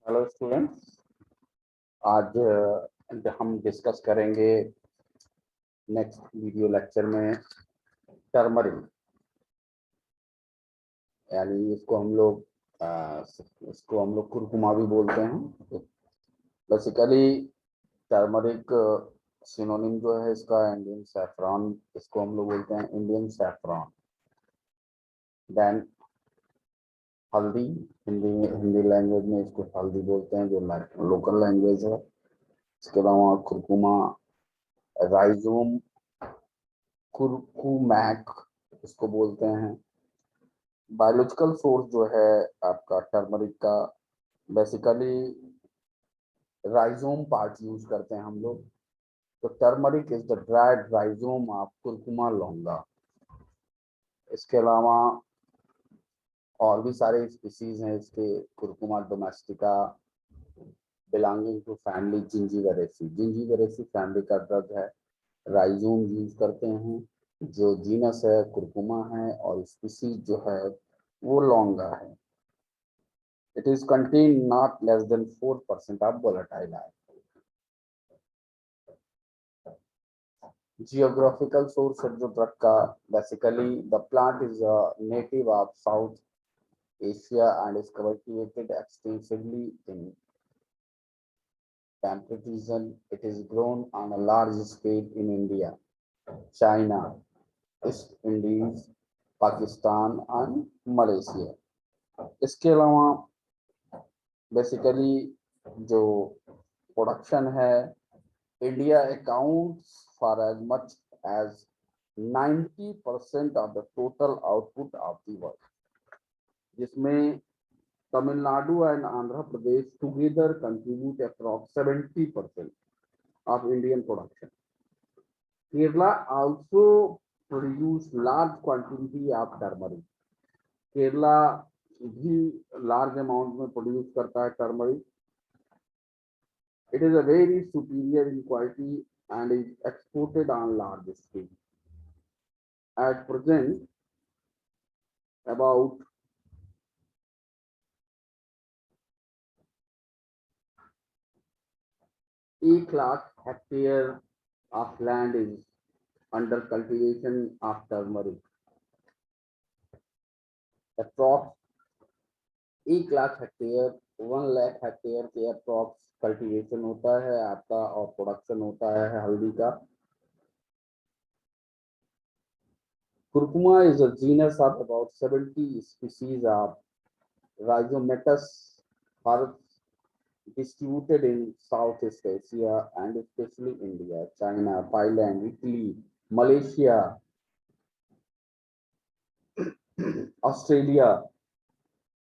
Hello students. आज हम discuss करेंगे नेक्स्ट वीडियो लेक्चर में टर्मरिक, यानी इसको हम लोग कुरकुमा भी बोलते हैं। बेसिकली टर्मरिक सिनोनिम जो है इसका इंडियन सैफरॉन, इसको हम लोग बोलते हैं इंडियन सैफरॉन। देन हल्दी, हिंदी हिंदी लैंग्वेज में इसको हल्दी बोलते हैं, जो लोकल लैंग्वेज है। इसके अलावा कुरकुमा, राइजोम, कुरकुमैक इसको बोलते हैं। बायोलॉजिकल सोर्स जो है आपका टर्मरिक का, बेसिकली राइजोम पार्ट यूज करते हैं हम लोग। तो turmeric is the dried rhizome of Curcuma longa. इसके अलावा और भी सारे स्पीसीज हैं इसके। Curcuma domestica belonging to family Zingiberaceae, Zingiberaceae family का ड्रग है। राइजोम यूज करते हैं। जो जीनस है कुरकुमा है और स्पीसीज जो है वो लॉन्गा है। It is contained not less than 4% of volatile ion. Geographical source है जो ड्रग का, basically the plant is a native of South Asia and is cultivated extensively in temperate region. It is grown on a large scale in India, China, East Indies, Pakistan and Malaysia. इसके अलावा basically जो production है, India accounts for as much as 90% of the total output of the world, जिसमें Tamil Nadu and Andhra Pradesh together contribute approx 70% of Indian production. Kerala also produce large quantity of turmeric. Kerala भी large amount में produce करता है turmeric. It is a very superior in quality and is exported on large scale. At present, about 1 lakh hectare of land is under cultivation of turmeric. Approx 1 lakh hectare, 1 lakh hectare के approx cultivation होता है आपका और production होता है हल्दी का। Curcuma is a genus of about 70 species of Rhizomatous herbs distributed in Southeast Asia and especially India, China, Thailand, Italy, Malaysia, Australia.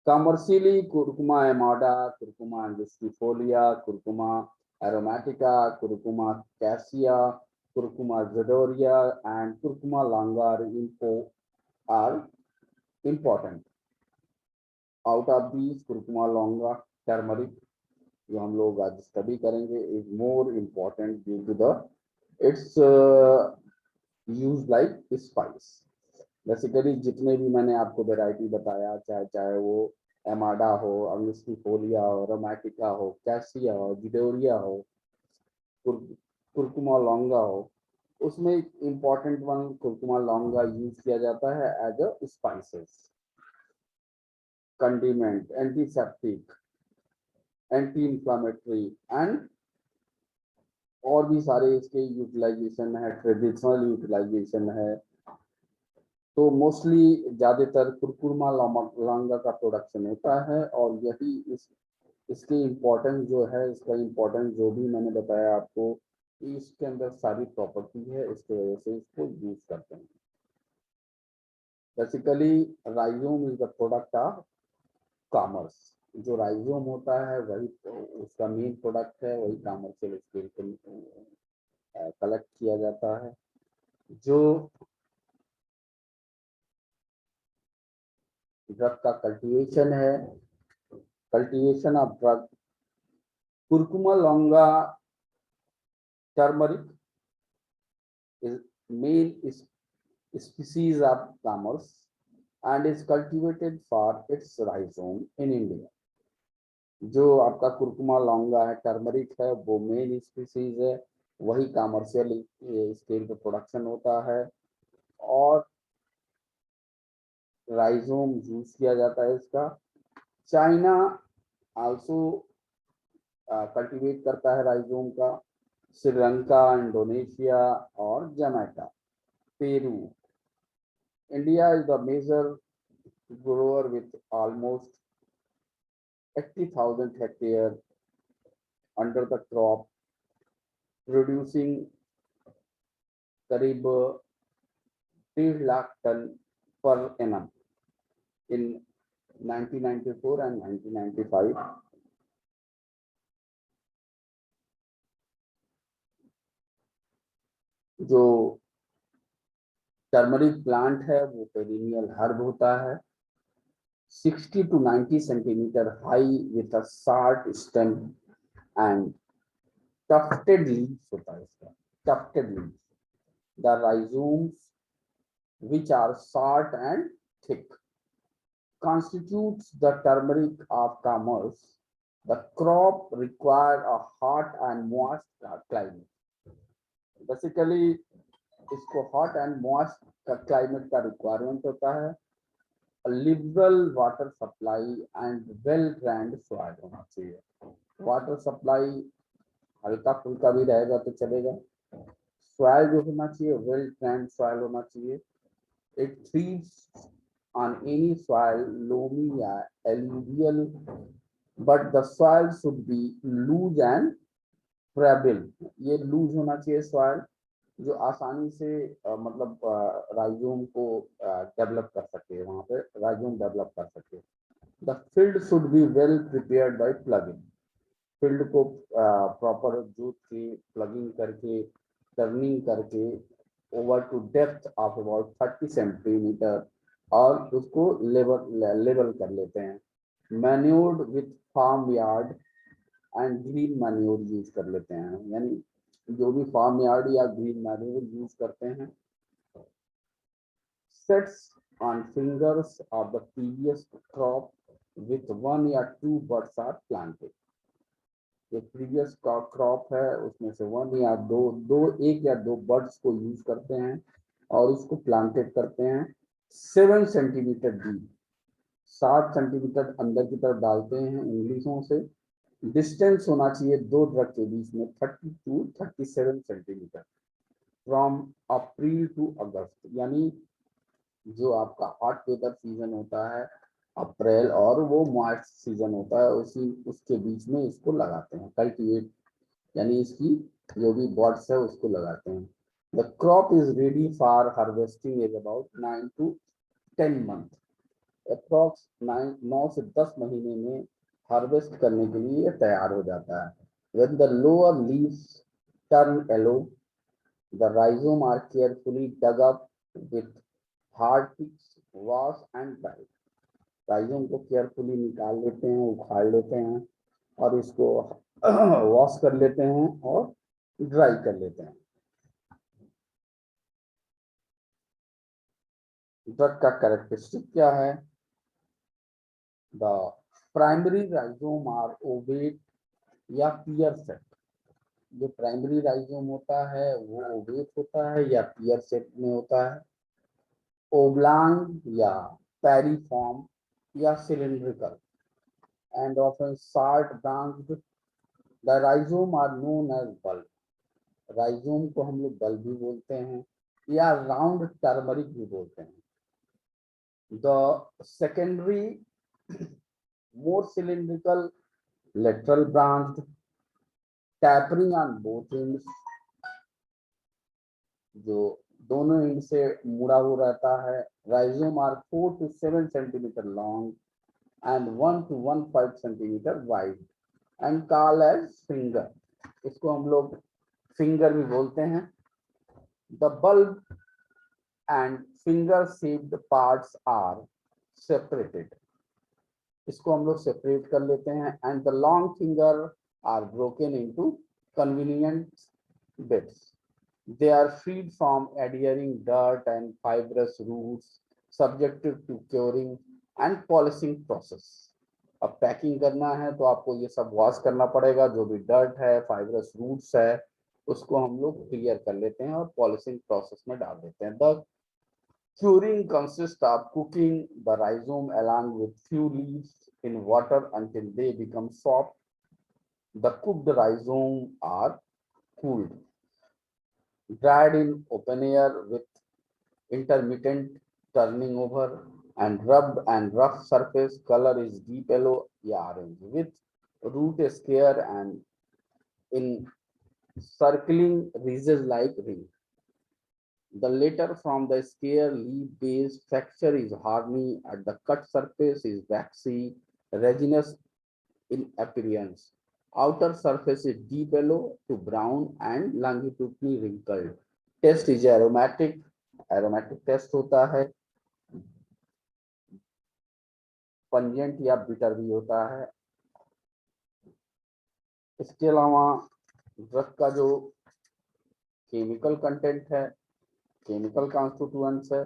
Commercially, Curcuma amada, Curcuma angustifolia, Curcuma aromatica, Curcuma cassia, Curcuma zadoria, and Curcuma longa are important. Out of these, Curcuma longa, turmeric, जो हम लोग आज study करेंगे, is more important due to the its use like spice. Basically जितने भी मैंने आपको variety बताया, चाहे वो एमाडा हो, अंगुस्टिफोलिया हो, रोमैटिका हो, कैसिया हो, जिडोरिया हो, कुरकुमा लॉन्गा हो, उसमें important one Curcuma longa use किया जाता है as a spices, condiment, antiseptic, anti inflammatory and और भी सारे इसके यूटिलाइजेशन है, ट्रेडिशनल यूटिलाइजेशन है। तो मोस्टली ज्यादातर कुरकुमा लॉन्गा का प्रोडक्शन होता है और यही इसकी इम्पोर्टेंस जो है, इसका इम्पोर्टेंस जो भी मैंने बताया आपको, इसके अंदर सारी प्रॉपर्टी है, इसके वजह से इसको यूज करते हैं। Basically rhizome is the product of commerce. जो राइजोम होता है वही उसका मेन प्रोडक्ट है, वही कॉमर्शियल स्केल पे कलेक्ट किया जाता है। जो ड्रग का कल्टीवेशन है, cultivation of drug curcuma लॉन्गा turmeric is main species of commerce and is cultivated for its rhizome in India. जो आपका कुरकुमा लौंगा है, टर्मरिक है, वो मेन स्पीसीज है, वही कमर्शियल स्केल पे प्रोडक्शन होता है। और राइजोम यूज किया जाता है इसका। चाइना आल्सो कल्टीवेट करता है राइजोम का। श्रीलंका, इंडोनेशिया और Jamaica, Peru. India is the major grower with almost 80,000 hectares under the crop, producing करीब 1.5 lakh ton per annum in 1994 and 1995। जो टर्मरिक प्लांट है वो पेरिनियल हर्ब होता है, 60 to 90 centimetre high with a short stem and tufted leaves होता है इसका, tufted leaves। The rhizomes, which are short and thick, constitutes the turmeric of commerce. The crop require a hot and moist climate. Basically, इसको hot and moist climate का requirement होता है। A liberal water supply and well drained soil होना चाहिए। Water supply हल्का फुल्का भी रहेगा तो चलेगा। सॉइल जो होना चाहिए वेल ड्रेन्ड सॉइल होना चाहिए। It thrives on any soil, loamy या alluvial, but the soil should be loose and friable। ये लूज होना चाहिए सॉइल, जो आसानी से मतलब राइजोम को डेवलप कर सके, वहां पे राइजोम डेवलप कर सके। The field should be well prepared by ploughing. Field को प्रॉपर जोत के, प्लगिंग करके, टर्निंग करके over to depth of about 30 centimetre, और उसको लेवल कर लेते हैं। Manured with farm yard and green manure use कर लेते हैं, यानी जो भी फार्म यार्ड या ग्रीन मैन्योर यूज करते हैं। Sets on fingers of the previous crop with 1 या 2 बर्ड्स आर प्लांटेड। जो प्रीवियस क्रॉप है उसमें से 1 या 2 बर्ड्स को यूज करते हैं और उसको प्लांटेड करते हैं। 7 सेंटीमीटर डीप, 7 सेंटीमीटर अंदर की तरफ डालते हैं उंगलियों से। डिस्टेंस होना चाहिए दो ड्रग के बीच में 30 to 37 centimetre from April to August. यानी जो आपका हॉट वेदर सीजन होता है अप्रैल, और वो मार्च सीजन होता है, उसी उसके बीच में इसको लगाते हैं कल्टीवेट, यानी इसकी जो भी बॉड्स है उसको लगाते हैं। The crop is ready for harvesting is about 9 to 10 month. Approx 9 से 10 महीने में हार्वेस्ट करने के लिए तैयार हो जाता है। When the lower leaves turn yellow, the rhizome are carefully dug up with hard picks, wash and dry। Rhizome को केयरफुली निकाल लेते हैं, उखाड़ लेते हैं और इसको वॉश कर लेते हैं और ड्राई कर लेते हैं। ड्रग का कैरेक्टरिस्टिक क्या है? The primary rhizome are ovate या पियर सेट। जो प्राइमरी राइजोम होता है वो ओवेट होता है या पियर सेट में होता है। ओब्लांग या पैरीफॉर्म या cylindrical and often short branched. The rhizome are known as bulb. Rhizome को हम लोग बल्ब भी बोलते हैं या राउंड टर्मरिक भी बोलते हैं। The secondary more cylindrical, lateral branched, tapering on both ends। जो दोनों एंड से मुड़ा हुआ रहता है। Rhizome are 4 to 7 centimetre long and 1 to 1.5 centimetre wide and called as finger. इसको हम लोग फिंगर भी बोलते हैं। The bulb and finger shaped parts are separated. इसको हम लोग सेपरेट कर लेते हैं। And the long finger are broken into convenient bits. They are freed from adhering dirt and fibrous roots, subjected to curing and polishing process। अब packing करना है तो आपको ये सब वॉश करना पड़ेगा, जो भी डर्ट है, फाइब्रस रूट्स है, उसको हम लोग क्लियर कर लेते हैं और पॉलिशिंग प्रोसेस में डाल देते हैं। The curing consists of cooking the rhizome along with few leaves in water until they become soft. The cooked rhizome are cooled, dried in open air with intermittent turning over, and rubbed and rough surface. Color is deep yellow या orange with root scare and in circling ridges like ring. The latter from the scare leaf base texture is horny, at the cut surface is waxy, resinous in appearance. Outer surface is deep yellow to brown and longitudinally wrinkled. Taste is aromatic. Aromatic taste होता है, pungent या bitter भी होता है। इसके अलावा drug का जो केमिकल कंटेंट है, केमिकल कॉन्स्टिट्यूएंट्स है,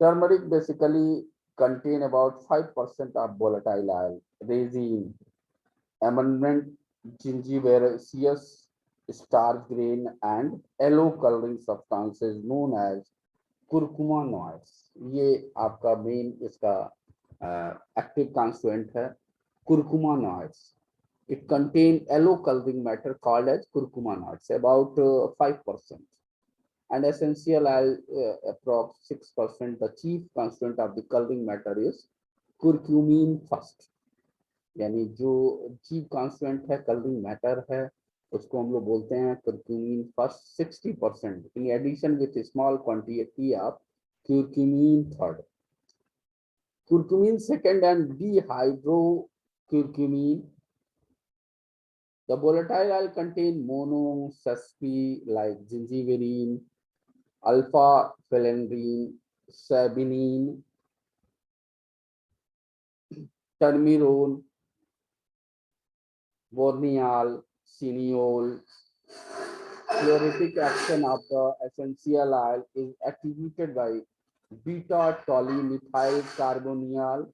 turmeric basically contain about 5% of volatile oil, resin, amendment, gingiberous, starch grain, and yellow coloring substances known as curcuminoids. ये आपका मेन इसका एक्टिव कॉन्स्टिट्यूएंट है, curcuminoids. It contain yellow coloring matter called as curcuminoids, about 5%. And essential oil approx 6%. The chief constituent of the coloring matter is curcumin first. यानी जो chief constant है, colouring matter है, उसको हम लोग बोलते हैं curcumin first 60%, in addition with a small quantity of curcumin third. Curcumin second and dihydrocurcumin. The volatile oil contain mono, suspi like gingiberine, alpha phelendrine, sabinine, termirone, borneol, cineol. Theoretic action of the essential oil is attributed by beta-tolumethyl carbonyl.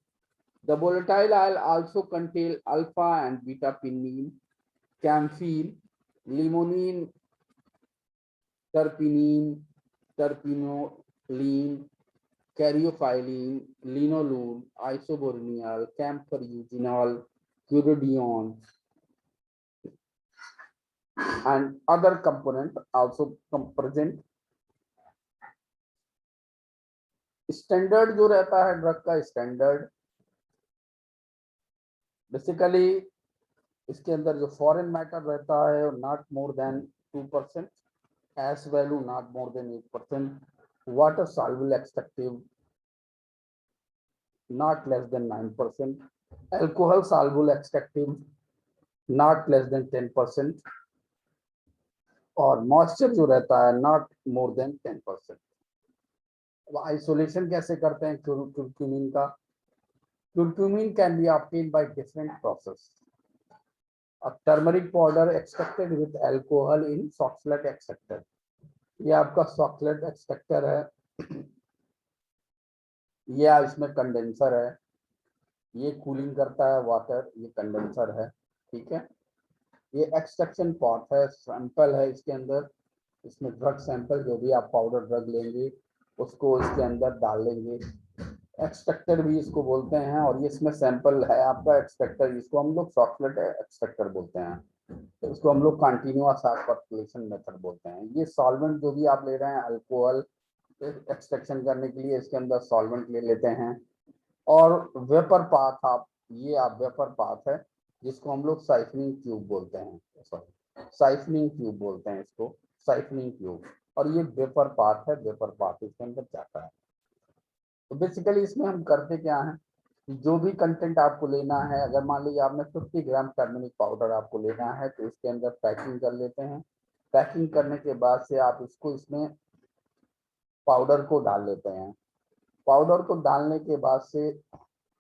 The volatile oil also contain alpha and beta pinene, camphene, limonene, terpenine, terpinolene, caryophyllene, linalool, isoborneol, camphor eugenol, quinidone, and other component also present. Standard जो रहता है drug का, standard basically इसके अंदर जो foreign matter रहता है not more than 2%, S value not more than 8%, water soluble extractive not less than 9%, alcohol soluble extractive not less than 10%, और मॉइस्चर जो रहता है नॉट मोर देन 10%। अब आइसोलेशन कैसे करते हैं curcumin का? Curcumin can be obtained by different process. A turmeric powder extracted with alcohol in Soxhlet extractor. ये आपका Soxhlet extractor है, ये इसमें कंडेंसर है, ये कूलिंग करता है वाटर, ये कंडेंसर है, ठीक है। ये एक्सट्रैक्शन पॉट है, सैंपल है इसके अंदर, इसमें ड्रग सैंपल जो भी आप पाउडर ड्रग लेंगे उसको इसके अंदर डाल लेंगे, एक्सट्रैक्टर भी इसको बोलते हैं, और ये इसमें सैंपल है आपका एक्सट्रैक्टर, इसको हम लोग चॉकलेट एक्सट्रैक्टर बोलते हैं, तो इसको हम लोग कंटिन्यूअस सर्कुलेशन मेथड बोलते हैं। ये सॉल्वेंट जो भी आप ले रहे हैं अल्कोहल एक्सट्रैक्शन करने के लिए इसके अंदर सॉल्वेंट ले लेते हैं, और वेपर पाथ आप, ये आप वेपर पाथ है जिसको हम लोग साइफनिंग ट्यूब बोलते हैं, सॉरी साइफनिंग ट्यूब बोलते हैं इसको, साइफनिंग ट्यूब, और ये वेपर पाथ है, वेपर पाथ इसके अंदर जाता है। तो बेसिकली इसमें हम करते क्या हैं, जो भी कंटेंट आपको लेना है, अगर मान लीजिए आपने 50 ग्राम टर्मरिक पाउडर आपको लेना है तो इसके अंदर पैकिंग कर लेते हैं, पैकिंग करने के बाद से आप इसको इसमें पाउडर को डाल लेते हैं, पाउडर को डालने के बाद से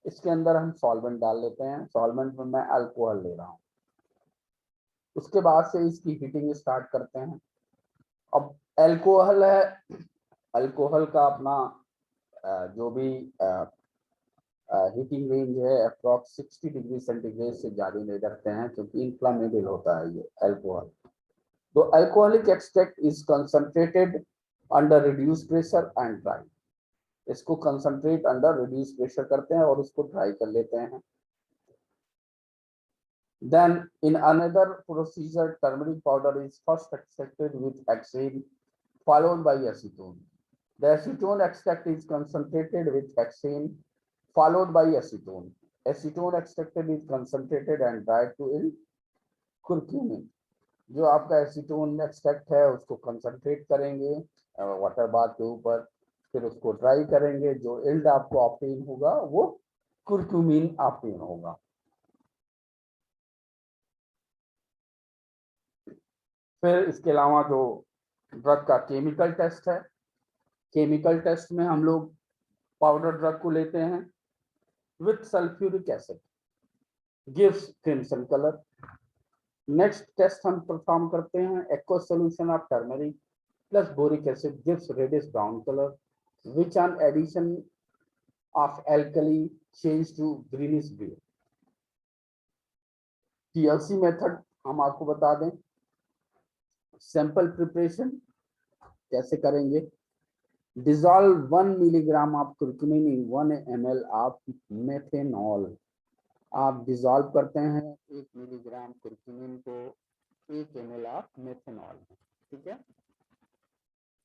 इसके अंदर हम सॉल्वेंट डाल लेते हैं, सॉल्वेंट में मैं अल्कोहल ले रहा हूँ, उसके बाद से इसकी हीटिंग स्टार्ट करते हैं। अब अल्कोहल है, अल्कोहल का अपना जो भी हीटिंग रेंज है अप्रॉक्स 60 डिग्री सेंटीग्रेड से ज़्यादा नहीं रखते हैं, क्योंकि इन्फ्लामेबल होता है ये अल्कोहल। तो alcoholic extract is concentrated under reduce pressure and dry. इसको कंसंट्रेट अंडर रिड्यूस प्रेशर करते हैं और उसको ड्राई कर लेते हैं। Then in another procedure, turmeric powder is first extracted with hexane followed by acetone. The acetone extract is concentrated with hexane followed by acetone. Acetone extracted is concentrated and dried to yield curcumin. जो आपका acetone extract है उसको concentrate करेंगे water bath के ऊपर, फिर उसको dry करेंगे, जो इल्ड आपको ऑप्टेन होगा वो कुर्क्यूमिन ऑप्टेन होगा। फिर इसके अलावा जो ड्रग का केमिकल टेस्ट है, केमिकल टेस्ट में हम लोग पाउडर ड्रग को लेते हैं with sulphuric acid, gives crimson colour. Next test हम परफॉर्म करते हैं aqua solution of turmeric plus boric acid gives reddish brown colour, which on addition of alkali change to greenish blue. TLC method हम आपको बता दें, sample preparation कैसे करेंगे। Dissolve 1 milligram of curcumin in 1 ml of methanol. आप dissolve करते हैं 1 milligram curcumin को 1 ml ऑफ मेथेनॉल में, ठीक है।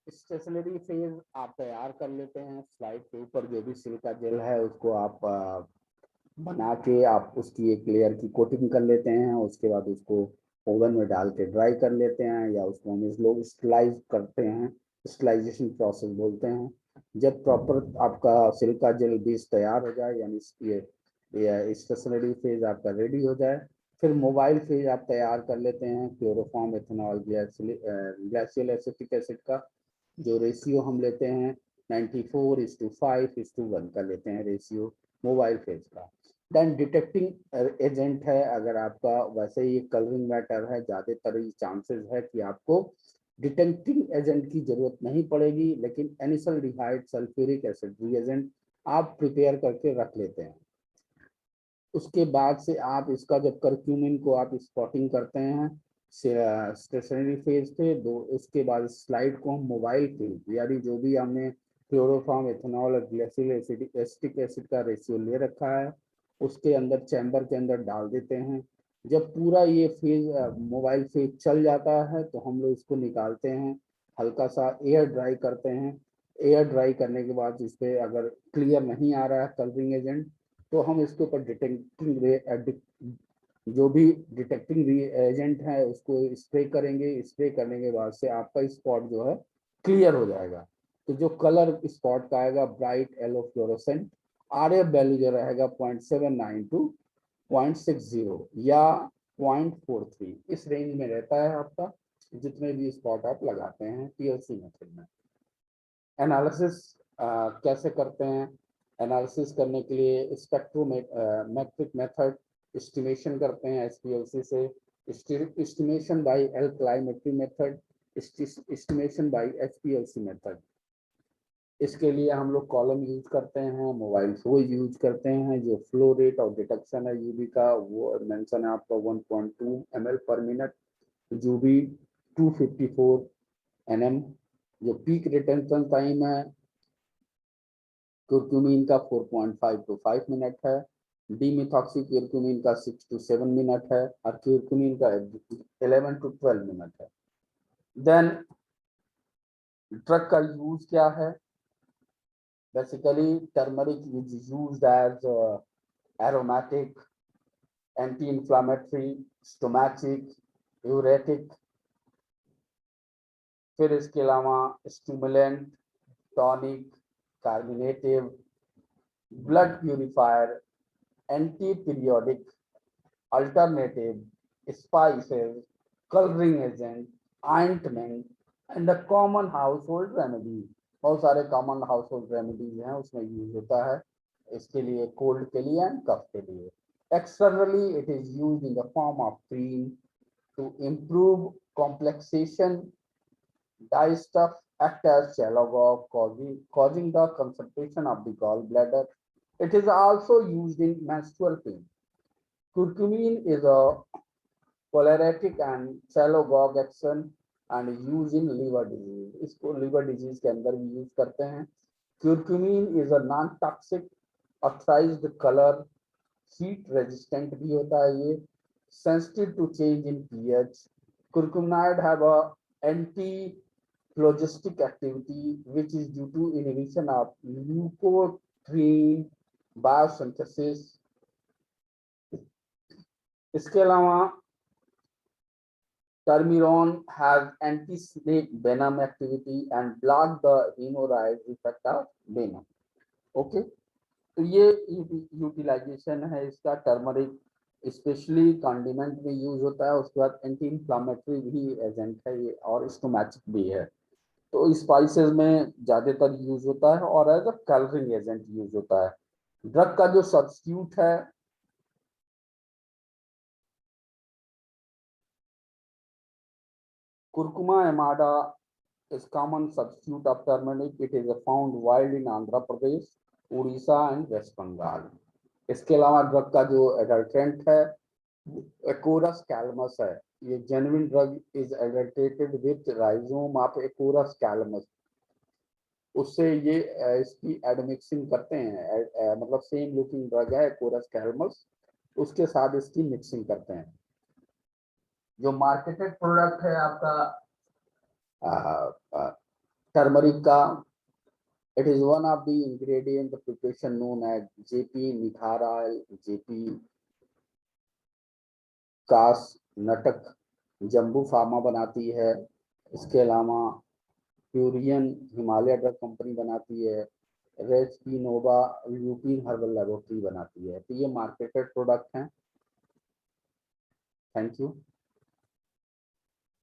स्टेशनरी फेज आप तैयार कर लेते हैं, स्लाइड के ऊपर जो भी सिलिका जेल है उसको आप बना के आप उसकी एक लेयर की कोटिंग कर लेते हैं, उसके बाद उसको ओवन में डाल के ड्राई कर लेते हैं, या उसको हम लोग स्टलाइज करते हैं, स्टलाइजेशन प्रोसेस बोलते हैं। जब प्रॉपर आपका सिलिका जेल बेस तैयार हो जाए, यानी ये स्टेशनरी फेज आपका रेडी हो जाए, फिर मोबाइल फेज आप तैयार कर लेते हैं क्लोरोफॉर्म एथेनॉल ग्लाइसियल एसिटिक एसिड का जो रेशियो हम लेते हैं 94:5:1 का लेते हैं रेशियो मोबाइल फेज का। देन डिटेक्टिंग एजेंट है, अगर आपका वैसे ही कलरिंग मैटर है, ज़्यादातर चांसेस है कि आपको डिटेक्टिंग एजेंट की जरूरत नहीं पड़ेगी, लेकिन एनिसल्डिहाइड सल्फ्यूरिक एसिड रिएजेंट आप प्रिपेयर करके रख लेते हैं। उसके बाद से आप इसका जब करक्यूमिन को आप स्पॉटिंग करते हैं स्टेशनरी फेज पे दो, उसके बाद स्लाइड को हम मोबाइल फेज यानी जो भी हमने क्लोरोफॉर्म एथेनॉल और ग्लाइसिल एसिटिक एसिड का रेशियो ले रखा है उसके अंदर चैम्बर के अंदर डाल देते हैं। जब पूरा ये फेज मोबाइल फेज चल जाता है तो हम लोग इसको निकालते हैं, हल्का सा एयर ड्राई करते हैं। एयर ड्राई करने के बाद इस पर अगर क्लियर नहीं आ रहा है कलरिंग एजेंट तो हम इसके ऊपर डिटेक्टिंग जो भी डिटेक्टिंग एजेंट है उसको स्प्रे करेंगे। स्प्रे करने के बाद से आपका स्पॉट जो है क्लियर हो जाएगा। तो जो कलर स्पॉट का आएगा bright yellow fluorescent, RF value जो रहेगा 0.79 to 0.60 या 0.43 इस रेंज में रहता है आपका, जितने भी स्पॉट आप लगाते हैं TLC मेथड में। एनालिसिस कैसे करते हैं, एनालिसिस करने के लिए स्पेक्ट्रोमेट्रिक मेथड एस्टिमेशन करते हैं SPLC से, estimation by alkalimetry method, estimation by HPLC method. इसके लिए हम लोग कॉलम यूज करते हैं, मोबाइल फ्लो यूज करते हैं। जो फ्लो रेट और डिटेक्शन है यूवी का वो मेंशन है आपका 1.2 ml पर मिनट, जो भी 254 nm। जो पीक रिटेंशन टाइम है क्यूरक्यूमिन का 4.5 to 5 मिनट है, डीमिथॉक्सी क्यूरक्यूमिन का 6 to 7 मिनट है और क्यूरक्यूमिन का 11 to 12 मिनट है। देन ड्रग का यूज क्या है, basically turmeric is used as aromatic, anti inflammatory, stomachic, diuretic, फिर इसके अलावा stimulant, tonic, carminative, blood purifier, anti periodic, alternative, spices, colouring agent, ointment and the common household remedy. बहुत सारे common house hold remedies हैं उसमें use होता है इसके लिए, कोल्ड के लिए एंड कफ के लिए। Externally it is use in the form of cream to improve complexion, dyestuff act as shallow causing the concentration of the gallbladder. It is also used in menstrual pain. Curcumin is a choleretic and sialagogue action and use in liver disease, इसको liver disease के अंदर भी use करते हैं। Curcumin is a non toxic, authorised colour, heat resistant भी होता है ये, sensitive to change in pH. Curcuminide have a anti-phlogistic activity which is due to inhibition of leukotriene biosynthesis। इसके अलावा Termiron has anti-snake venom activity and block the hemorrhage effect of venom। Okay, तो ये utilisation है इसका। Turmeric specially condiment में use होता है, उसके बाद एंटी इंफ्लामेटरी भी एजेंट है ये, और स्टोमैटिक भी है। तो स्पाइसेस में ज्यादातर यूज होता है और as a colouring agent use होता है। ड्रग का जो सब्स्टिट्यूट है Curcuma amada is common substitute of turmeric. It is found wild in Andhra Pradesh, Orissa and West Bengal. इसके अलावा ड्रग का जो एडल्ट्रेंट है एकोरस कैलमस है। ये genuine drug is adulterated with rhizome of Acorus calamus. उससे ये इसकी एडमिक्सिंग करते हैं, मतलब सेम लुकिंग ड्रग है एकोरस कैलमस, उसके साथ इसकी मिक्सिंग करते हैं। जो मार्केटेड प्रोडक्ट है आपका टर्मरिक का, it is one of the ingredient the preparation known as JP निखार ऑयल, JP कास नटक जम्बू फार्मा बनाती है। इसके अलावा प्यूरियन हिमालय ड्रग कंपनी बनाती है, रेसपी नोवा यूपीन हर्बल लेबोरेटरी बनाती है। तो ये मार्केटेड प्रोडक्ट हैं। Thank you.